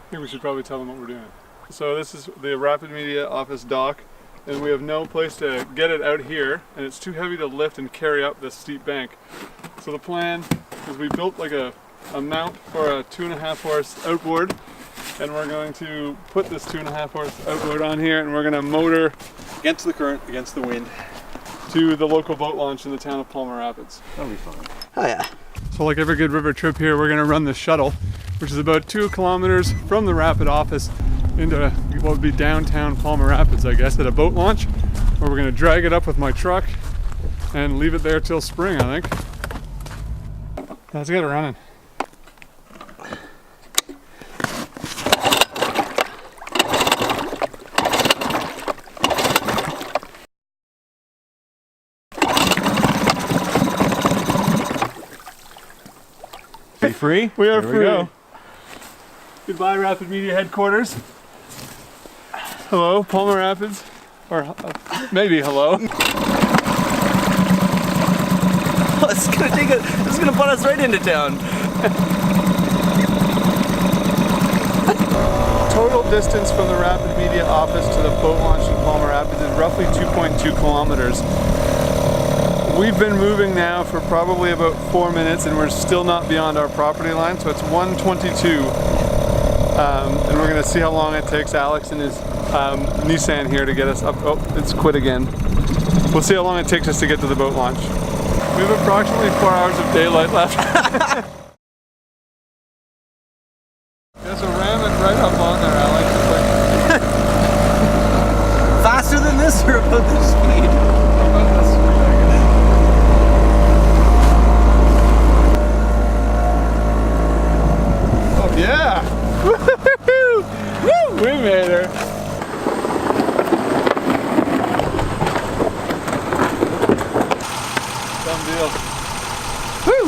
think we should probably tell them what we're doing. So this is the Rapid Media office dock, and we have no place to get it out here, and it's too heavy to lift and carry up this steep bank. So the plan is we built like a mount for a 2.5 horse outboard, and we're going to put this 2.5 horse outboard on here, and we're going to motor against the current, against the wind, to the local boat launch in the town of Palmer Rapids. That'll be fun. Oh yeah. So like every good river trip here, we're going to run the shuttle, which is about 2 kilometers from the Rapid office into what would be downtown Palmer Rapids, I guess, at a boat launch, where we're going to drag it up with my truck and leave it there till spring, I think. Let's get it running. Be free? We are Here free. We go. Goodbye, Rapid Media headquarters. Hello, Palmer Rapids. Or maybe hello. Oh, it's gonna put us right into town. Total distance from the Rapid Media office to the boat launch in Palmer Rapids is roughly 2.2 kilometers. We've been moving now for probably about 4 minutes, and we're still not beyond our property line, so it's 1:22. And we're gonna see how long it takes Alex and his Nissan here to get us up. Oh, it's quit again. We'll see how long it takes us to get to the boat launch. We have approximately 4 hours of daylight left. Yeah, so ram it right up on there, Alex. It's like Faster than this or about the speed? about this speed, I guess. Oh yeah! Woo! Woo! We made her. Done deal. Woo!